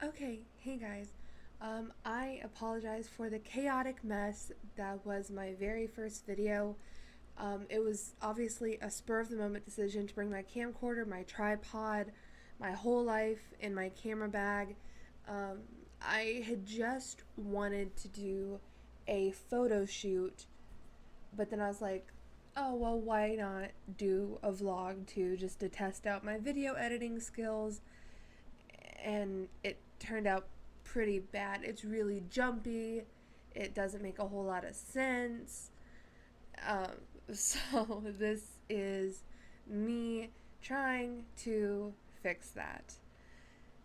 Okay, hey guys. I apologize for the chaotic mess that was my very first video. It was obviously a spur of the moment decision to bring my camcorder, my tripod, my whole life in my camera bag. Um, I had just wanted to do a photo shoot, but then I was like, oh well, why not do a vlog too, just to test out my video editing skills? And it turned out pretty bad. It's really jumpy. It doesn't make a whole lot of sense. So this is me trying to fix that.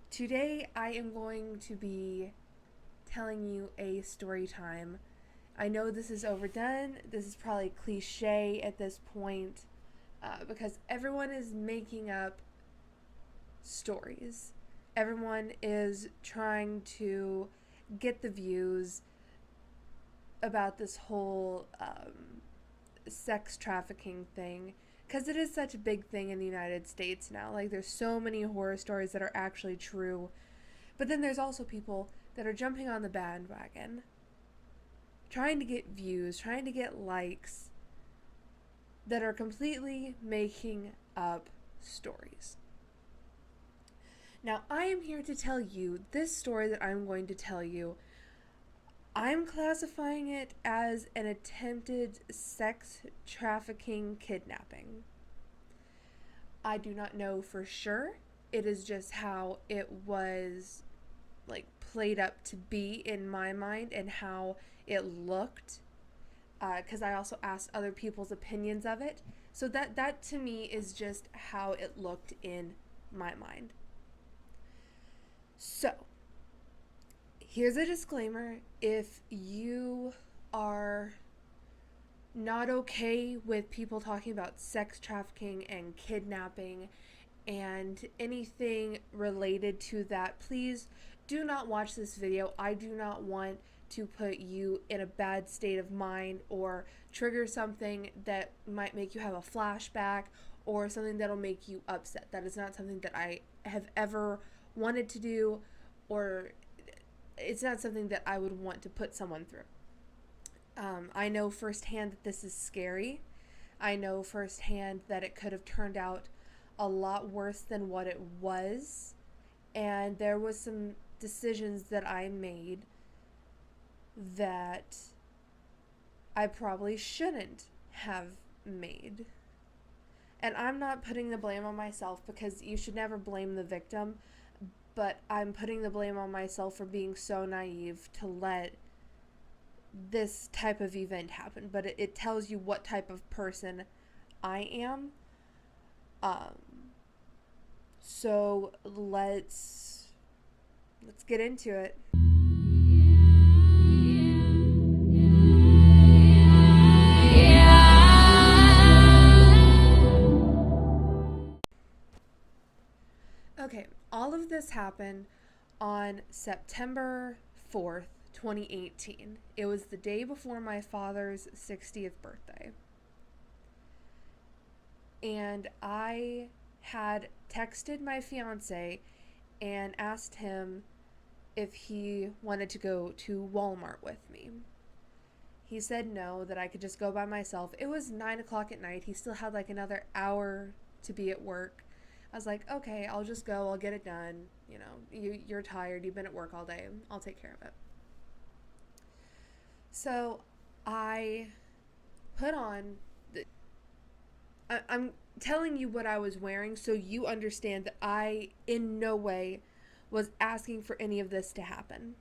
Today I am going to be telling you a story time. I know this is overdone. This is probably cliche at this point because everyone is making up stories. Everyone is trying to get the views about this whole sex trafficking thing, because it is such a big thing in the United States now. Like, there's so many horror stories that are actually true, but then there's also people that are jumping on the bandwagon, trying to get views, trying to get likes, that are completely making up stories. Now, I am here to tell you this story that I'm going to tell you. I'm classifying it as an attempted sex trafficking kidnapping. I do not know for sure. It is just how it was played up to be in my mind and how it looked. Because I also asked other people's opinions of it. So that to me is just how it looked in my mind. So, here's a disclaimer. If you are not okay with people talking about sex trafficking and kidnapping and anything related to that, please do not watch this video. I do not want to put you in a bad state of mind or trigger something that might make you have a flashback or something that'll make you upset. That is not something that I have ever wanted to do, or it's not something that I would want to put someone through. I know firsthand that this is scary. I know firsthand that it could have turned out a lot worse than what it was. And there was some decisions that I made that I probably shouldn't have made. And I'm not putting the blame on myself, because you should never blame the victim, but I'm putting the blame on myself for being so naive to let this type of event happen. But it tells you what type of person I am. So let's get into it. Okay, all of this happened on September 4th, 2018. It was the day before my father's 60th birthday. And I had texted my fiance and asked him if he wanted to go to Walmart with me. He said no, that I could just go by myself. It was 9 o'clock at night. He still had another hour to be at work. I was like, okay, I'll just go. I'll get it done. You know, you're tired. You've been at work all day. I'll take care of it. So I put on I'm telling you what I was wearing so you understand that I in no way was asking for any of this to happen.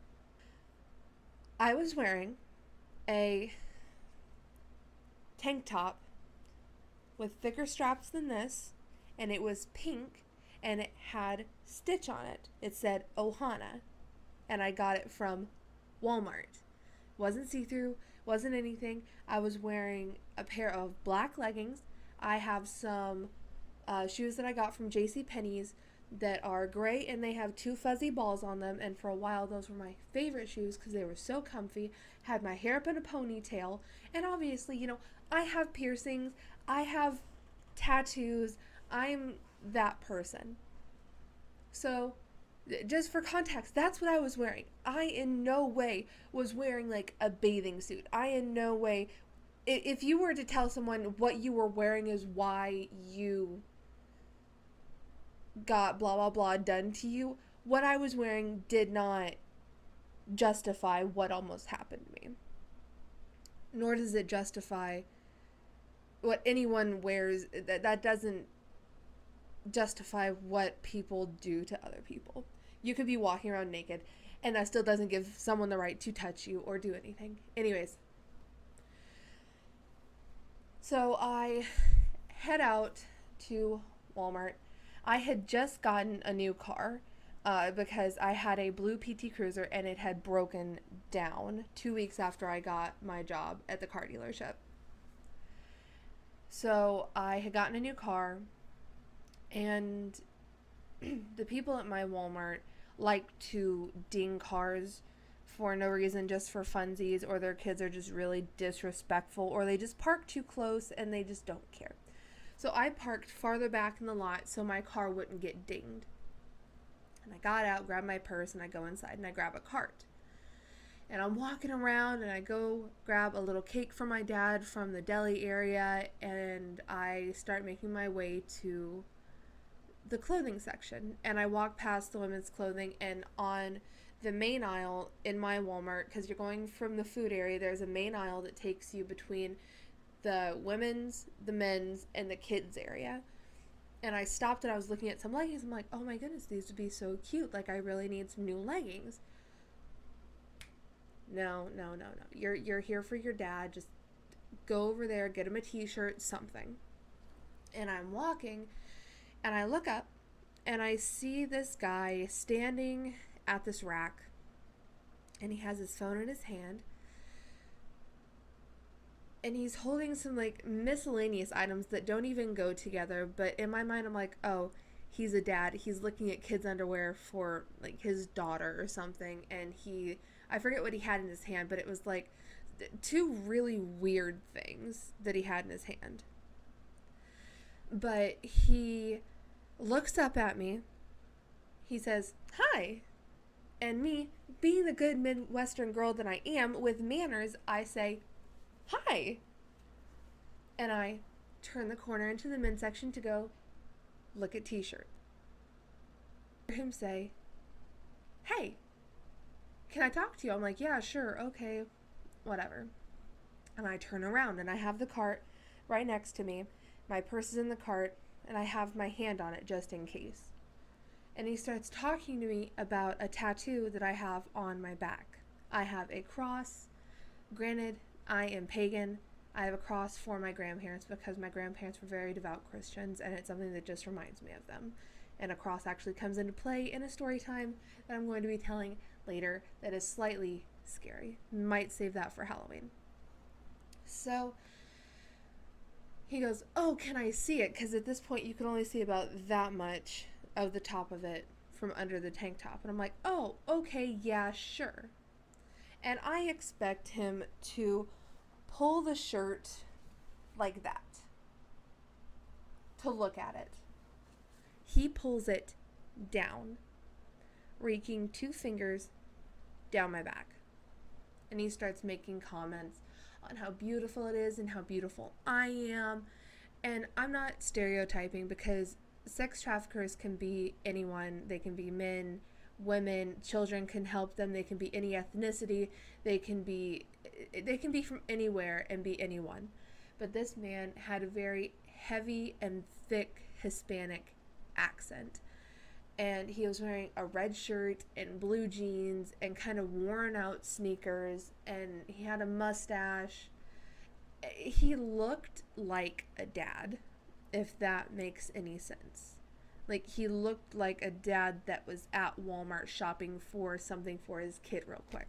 I was wearing a tank top with thicker straps than this, and it was pink, and it had stitch on it. It said Ohana, and I got it from Walmart. Wasn't see-through, wasn't anything. I was wearing a pair of black leggings. I have some shoes that I got from JCPenney's that are gray, and they have two fuzzy balls on them, and for a while those were my favorite shoes because they were so comfy. Had my hair up in a ponytail, and obviously, you know, I have piercings, I have tattoos, I'm that person. So Just for context, that's what I was wearing. I in no way was wearing like a bathing suit. I in no way, if you were to tell someone what you were wearing is why you got blah blah blah done to you, what I was wearing did not justify what almost happened to me. Nor does it justify what anyone wears. That doesn't justify what people do to other people. You could be walking around naked, and that still doesn't give someone the right to touch you or do anything. Anyways, so I head out to Walmart. I had just gotten a new car because I had a blue PT Cruiser and it had broken down 2 weeks after I got my job at the car dealership. So I had gotten a new car, and the people at my Walmart like to ding cars for no reason, just for funsies, or their kids are just really disrespectful, or they just park too close and they just don't care. So I parked farther back in the lot so my car wouldn't get dinged. And I got out, grabbed my purse, and I go inside and I grab a cart. And I'm walking around and I go grab a little cake for my dad from the deli area, and I start making my way to the clothing section. And I walk past the women's clothing, and on the main aisle in my Walmart, because you're going from the food area, there's a main aisle that takes you between the women's, the men's, and the kids area. And I stopped and I was looking at some leggings. I'm like, oh my goodness, these would be so cute. Like, I really need some new leggings. No. You're here for your dad. Just go over there, get him a t-shirt, something. And I'm walking, and I look up, and I see this guy standing at this rack, and he has his phone in his hand, and he's holding some like miscellaneous items that don't even go together. But in my mind, I'm like, oh, he's a dad. He's looking at kids' underwear for like his daughter or something, and I forget what he had in his hand, but it was like two really weird things that he had in his hand. But he looks up at me. He says, hi. And me, being the good Midwestern girl that I am with manners, I say, hi. And I turn the corner into the men's section to go look at t-shirts. I hear him say, hey, can I talk to you? I'm like, yeah, sure, okay, whatever. And I turn around and I have the cart right next to me. My purse is in the cart and I have my hand on it just in case. And he starts talking to me about a tattoo that I have on my back. I have a cross. Granted, I am pagan. I have a cross for my grandparents because my grandparents were very devout Christians, and it's something that just reminds me of them. And a cross actually comes into play in a story time that I'm going to be telling later that is slightly scary. Might save that for Halloween. So he goes, oh, can I see it? Because at this point you can only see about that much of the top of it from under the tank top. And I'm like, oh, okay, yeah, sure. And I expect him to pull the shirt like that to look at it. He pulls it down, raking 2 fingers down my back. And he starts making comments on how beautiful it is and how beautiful I am. And I'm not stereotyping, because sex traffickers can be anyone. They can be men, women, children can help them. They can be any ethnicity. They can be from anywhere and be anyone. But this man had a very heavy and thick Hispanic accent. And he was wearing a red shirt and blue jeans and kind of worn out sneakers, and he had a mustache. He looked like a dad, if that makes any sense. Like, he looked like a dad that was at Walmart shopping for something for his kid real quick.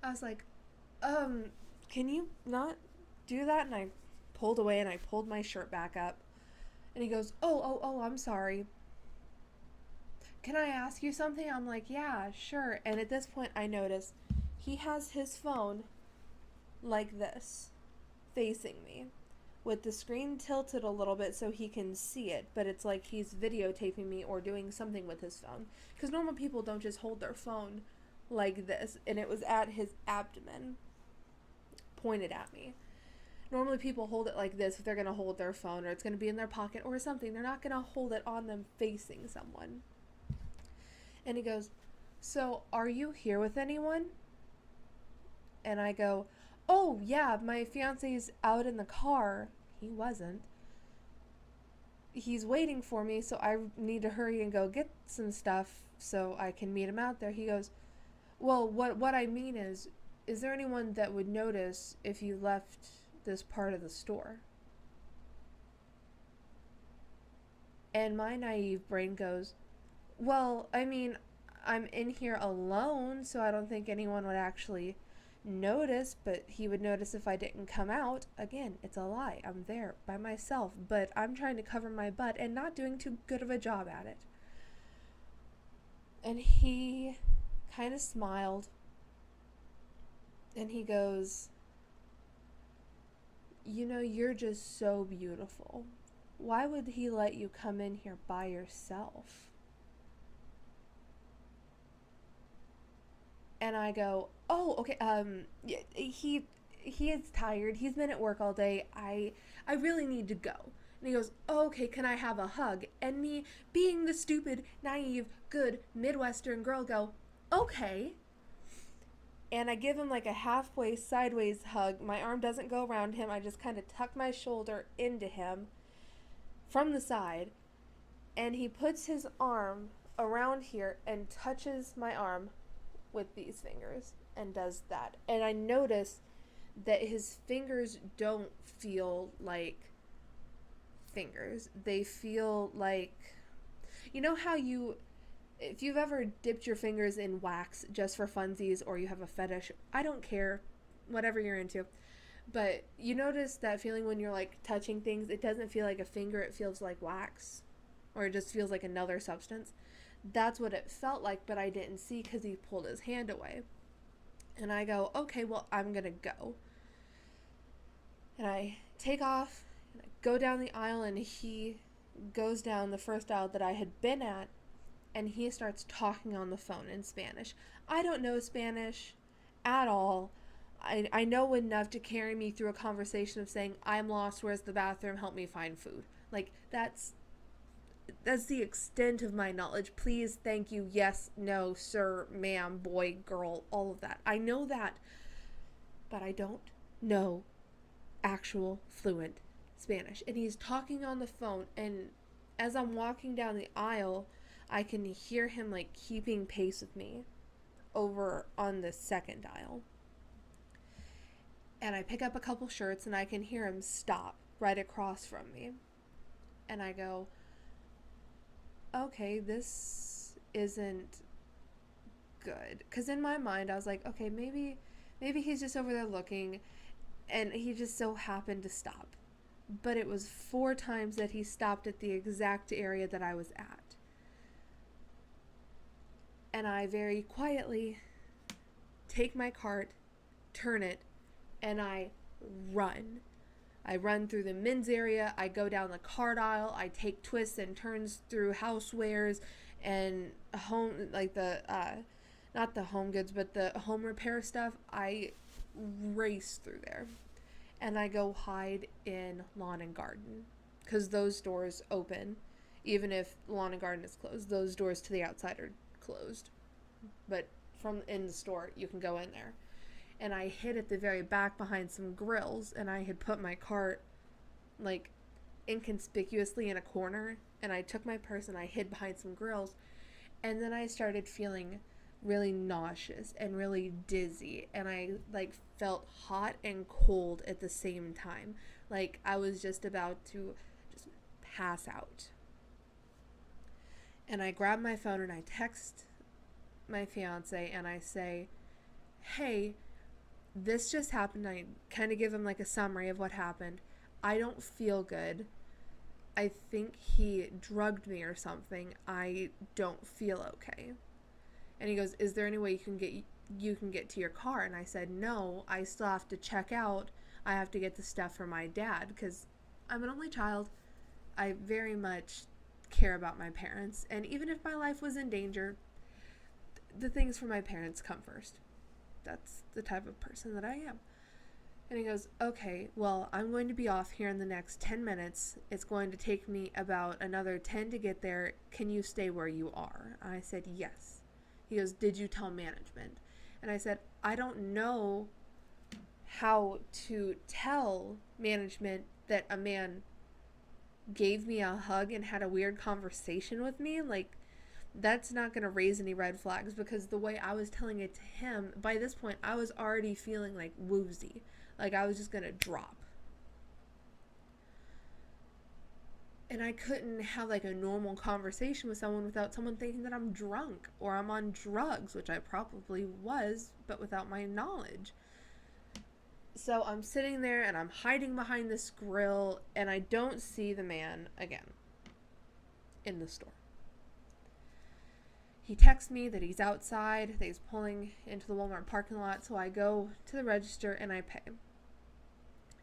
I was like, can you not do that? And I pulled away and I pulled my shirt back up. And he goes, oh, I'm sorry. Can I ask you something? I'm like, yeah, sure. And at this point I notice he has his phone like this, facing me, with the screen tilted a little bit so he can see it, but it's like he's videotaping me or doing something with his phone. Because normal people don't just hold their phone like this, and it was at his abdomen, pointed at me. Normally people hold it like this if they're going to hold their phone, or it's going to be in their pocket or something. They're not going to hold it on them facing someone. And he goes, "So, are you here with anyone?" And I go, "Oh, yeah, my fiance's out in the car." He wasn't. He's waiting for me, so I need to hurry and go get some stuff so I can meet him out there. He goes, "Well, what I mean is there anyone that would notice if you left this part of the store?" And my naive brain goes, "Well, I mean, I'm in here alone, so I don't think anyone would actually notice, but he would notice if I didn't come out." Again, it's a lie. I'm there by myself, but I'm trying to cover my butt and not doing too good of a job at it. And he kind of smiled, and he goes, "You know, you're just so beautiful. Why would he let you come in here by yourself?" And I go, "Oh, okay. Yeah, he is tired. He's been at work all day. I really need to go." And he goes, "Oh, okay. Can I have a hug?" And me, being the stupid, naive, good Midwestern girl, go, "Okay." And I give him like a halfway sideways hug. My arm doesn't go around him. I just kind of tuck my shoulder into him from the side, and he puts his arm around here and touches my arm with these fingers and does that. And I notice that his fingers don't feel like fingers. They feel like, you know how if you've ever dipped your fingers in wax just for funsies, or you have a fetish, I don't care, whatever you're into, but you notice that feeling when you're like touching things, it doesn't feel like a finger, it feels like wax, or it just feels like another substance. That's what it felt like, but I didn't see because he pulled his hand away. And I go, "Okay, well, I'm gonna go." And I take off and I go down the aisle, and he goes down the first aisle that I had been at, and he starts talking on the phone in Spanish. I don't know Spanish at all. I know enough to carry me through a conversation of saying, "I'm lost, where's the bathroom, help me find food." Like, that's the extent of my knowledge. Please, thank you, yes, no, sir, ma'am, boy, girl, all of that. I know that, but I don't know actual fluent Spanish. And he's talking on the phone, and as I'm walking down the aisle, I can hear him like keeping pace with me over on the second aisle. And I pick up a couple shirts, and I can hear him stop right across from me. And I go, "Okay, this isn't good." Because in my mind, I was like, okay, maybe he's just over there looking, and he just so happened to stop. But it was 4 times that he stopped at the exact area that I was at. And I very quietly take my cart, turn it, and I run. I run through the men's area, I go down the cart aisle, I take twists and turns through housewares and home, like the, not the home goods, but the home repair stuff. I race through there. And I go hide in lawn and garden, because those doors open. Even if lawn and garden is closed, those doors to the outside are closed. But from in the store, you can go in there. And I hid at the very back behind some grills, and I had put my cart like inconspicuously in a corner, and I took my purse and I hid behind some grills. And then I started feeling really nauseous and really dizzy, and I like felt hot and cold at the same time, like I was just about to just pass out. And I grab my phone and I text my fiance and I say, "Hey, this just happened." I kind of give him like a summary of what happened. "I don't feel good. I think he drugged me or something. I don't feel okay." And he goes, "Is there any way you can get to your car?" And I said, "No, I still have to check out. I have to get the stuff for my dad, because I'm an only child. I very much care about my parents. And even if my life was in danger, the things for my parents come first. That's the type of person that I am. And he goes, okay, well, I'm going to be off here in the next 10 minutes. It's going to take me about another 10 to get there. Can you stay where you are? I said, yes. He goes, did you tell management? And I said, I don't know how to tell management that a man gave me a hug and had a weird conversation with me. Like, that's not going to raise any red flags, because the way I was telling it to him, by this point, I was already feeling like woozy. Like I was just going to drop. And I couldn't have like a normal conversation with someone without someone thinking that I'm drunk or I'm on drugs, which I probably was, but without my knowledge. So I'm sitting there and I'm hiding behind this grill, and I don't see the man again in the store. He texts me that he's outside, that he's pulling into the Walmart parking lot, so I go to the register and I pay.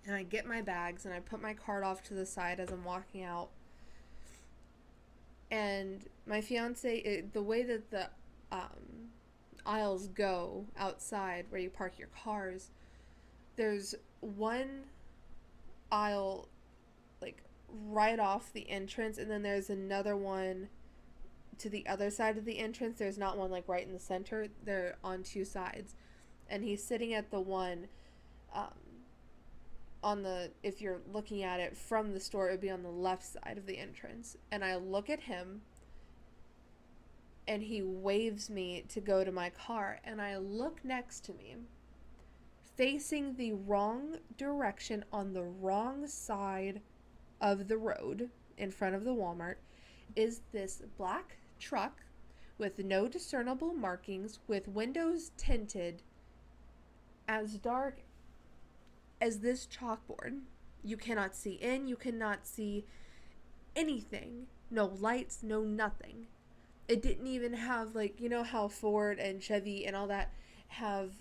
And I get my bags and I put my card off to the side as I'm walking out. And my fiance, the way that the aisles go outside where you park your cars, there's one aisle like right off the entrance, and then there's another one to the other side of the entrance. There's not one like right in the center. They're on two sides. And he's sitting at the one on the, if you're looking at it from the store, it would be on the left side of the entrance. And I look at him and he waves me to go to my car, and I look next to me, facing the wrong direction on the wrong side of the road in front of the Walmart, is this black truck with no discernible markings, with windows tinted, as dark as this chalkboard. You cannot see in, you cannot see anything. No lights, no nothing. It didn't even have, like, you know how Ford and Chevy and all that have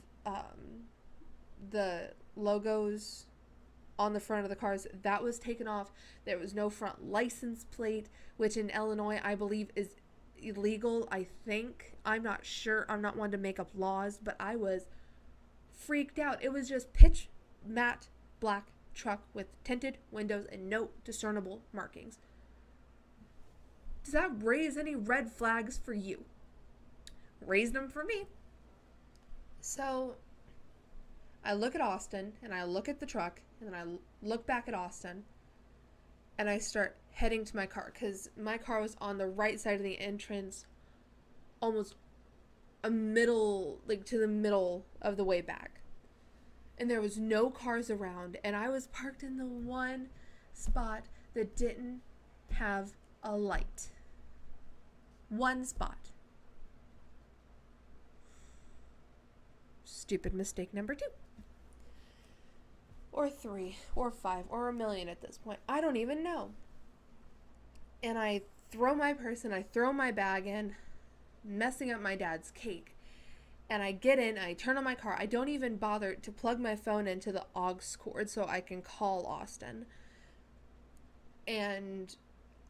the logos on the front of the cars? That was taken off. There was no front license plate, which in Illinois I believe is illegal, I think. I'm not sure. I'm not one to make up laws, but I was freaked out. It was just pitch matte black truck with tinted windows and no discernible markings. Does that raise any red flags for you? Raised them for me. So I look at Austin, and I look at the truck, and then I look back at Austin, and I start heading to my car, because my car was on the right side of the entrance, almost to the middle of the way back. And there was no cars around, and I was parked in the one spot that didn't have a light. One spot. Stupid mistake number 2. Or 3, or 5, or a million at this point. I don't even know. And I throw my purse and I throw my bag in, messing up my dad's cake. And I get in, I turn on my car. I don't even bother to plug my phone into the aux cord so I can call Austin. And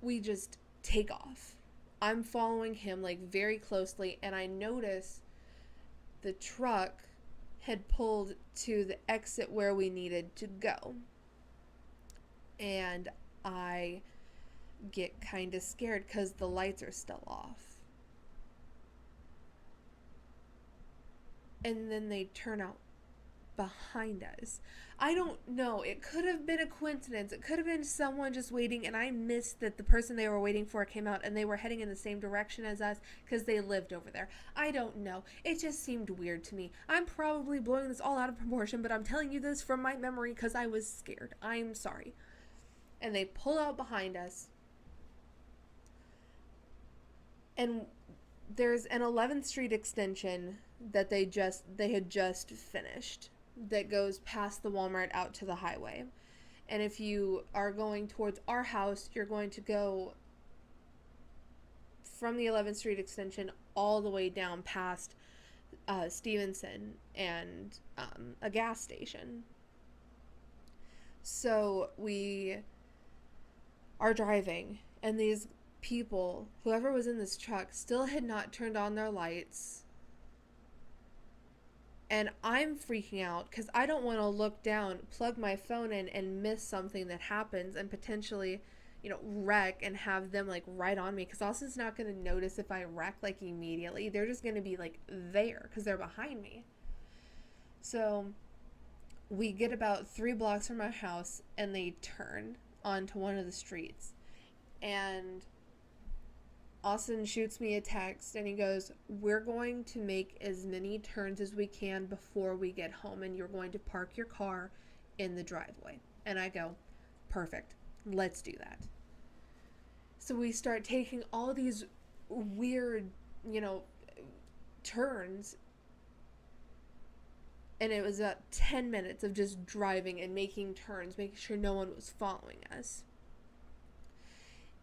we just take off. I'm following him like very closely, and I notice the truck had pulled to the exit where we needed to go. And I get kind of scared because the lights are still off. And then they turn out behind us. I don't know. It could have been a coincidence. It could have been someone just waiting, and I missed that the person they were waiting for came out and they were heading in the same direction as us because they lived over there. I don't know. It just seemed weird to me. I'm probably blowing this all out of proportion, but I'm telling you this from my memory because I was scared. I'm sorry. And they pull out behind us. And there's an 11th Street extension that they had just finished that goes past the Walmart out to the highway. And if you are going towards our house, you're going to go from the 11th Street extension all the way down past Stevenson and a gas station. So we are driving, and these people, whoever was in this truck, still had not turned on their lights. And I'm freaking out because I don't want to look down, plug my phone in, and miss something that happens and potentially, wreck and have them like right on me. Because Austin's not going to notice if I wreck like immediately. They're just going to be like there because they're behind me. So we get about 3 blocks from our house and they turn onto one of the streets. And Austin shoots me a text and he goes, "We're going to make as many turns as we can before we get home, and you're going to park your car in the driveway." And I go, "Perfect. Let's do that." So we start taking all these weird, turns. And it was about 10 minutes of just driving and making turns, making sure no one was following us.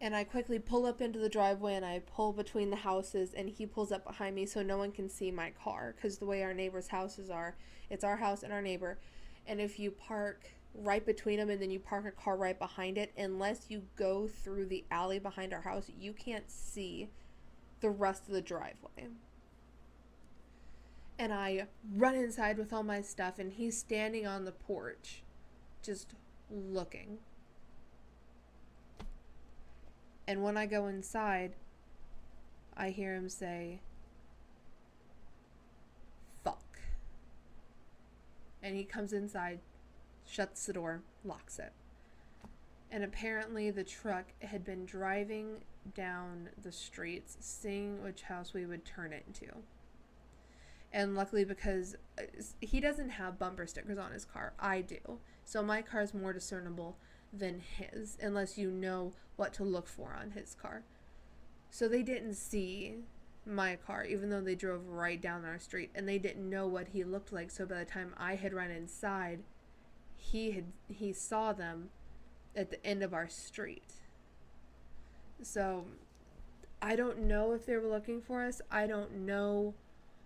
And I quickly pull up into the driveway and I pull between the houses, and he pulls up behind me so no one can see my car, because the way our neighbors' houses are, it's our house and our neighbor. And if you park right between them and then you park a car right behind it, unless you go through the alley behind our house, you can't see the rest of the driveway. And I run inside with all my stuff, and he's standing on the porch just looking. And when I go inside, I hear him say, "Fuck." And he comes inside, shuts the door, locks it. And apparently the truck had been driving down the streets, seeing which house we would turn it into. And luckily, because he doesn't have bumper stickers on his car, I do. So my car is more discernible than his, unless you know what to look for on his car. So they didn't see my car, even though they drove right down our street, and they didn't know what he looked like. So by the time I had run inside, he saw them at the end of our street. So I don't know if they were looking for us. I don't know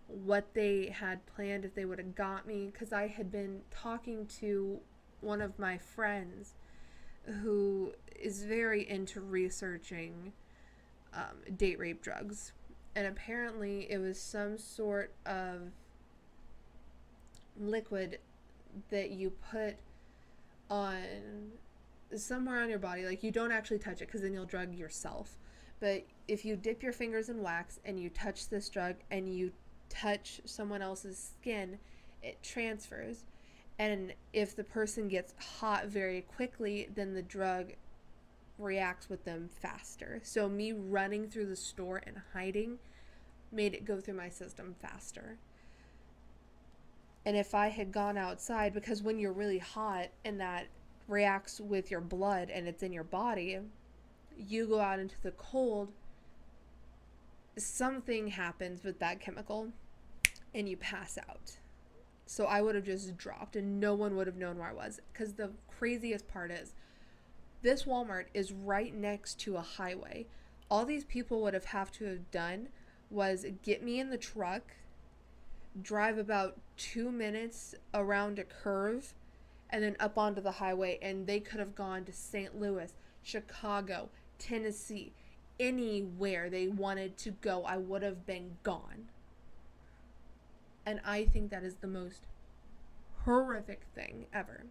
what they had planned, if they would have got me, because I had been talking to one of my friends who is very into researching date rape drugs, and apparently it was some sort of liquid that you put on somewhere on your body. Like, you don't actually touch it because then you'll drug yourself, but if you dip your fingers in wax and you touch this drug and you touch someone else's skin, it transfers. And if the person gets hot very quickly, then the drug reacts with them faster. So me running through the store and hiding made it go through my system faster. And if I had gone outside, because when you're really hot and that reacts with your blood and it's in your body, you go out into the cold, something happens with that chemical and you pass out. So I would have just dropped and no one would have known where I was. Because the craziest part is, this Walmart is right next to a highway. All these people would have to have done was get me in the truck, drive about 2 minutes around a curve, and then up onto the highway, and they could have gone to St. Louis, Chicago, Tennessee, anywhere they wanted to go. I would have been gone. And I think that is the most horrific thing ever.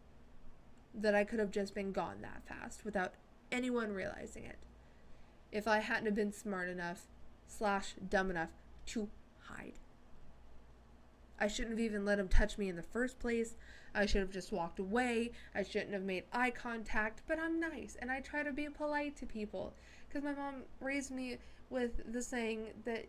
That I could have just been gone that fast without anyone realizing it. If I hadn't have been smart enough / dumb enough to hide. I shouldn't have even let him touch me in the first place. I should have just walked away. I shouldn't have made eye contact. But I'm nice and I try to be polite to people. Because my mom raised me with the saying that,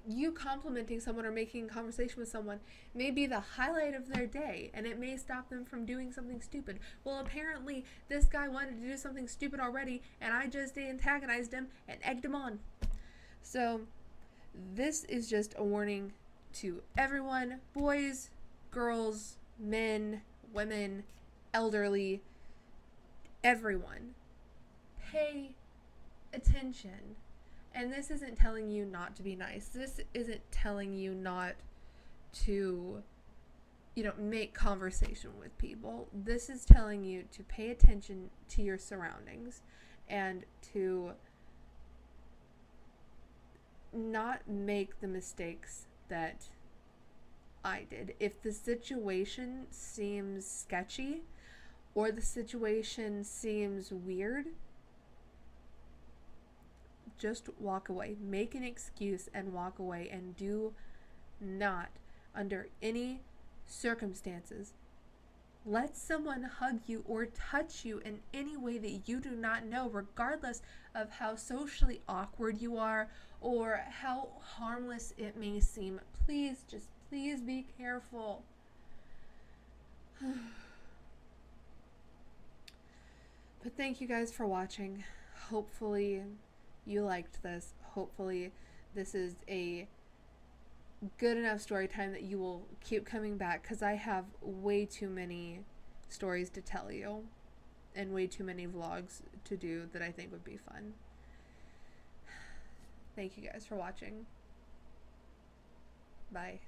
you complimenting someone or making conversation with someone may be the highlight of their day, and it may stop them from doing something stupid. Well, apparently this guy wanted to do something stupid already, and I just antagonized him and egged him on. So this is just a warning to everyone, boys, girls, men, women, elderly, everyone. Pay attention. And this isn't telling you not to be nice. This isn't telling you not to make conversation with people. This is telling you to pay attention to your surroundings and to not make the mistakes that I did. If the situation seems sketchy or the situation seems weird, just walk away. Make an excuse and walk away, and do not, under any circumstances, let someone hug you or touch you in any way that you do not know, regardless of how socially awkward you are or how harmless it may seem. Please, just please be careful. But thank you guys for watching. Hopefully you liked this. Hopefully this is a good enough story time that you will keep coming back, because I have way too many stories to tell you and way too many vlogs to do that I think would be fun. Thank you guys for watching. Bye.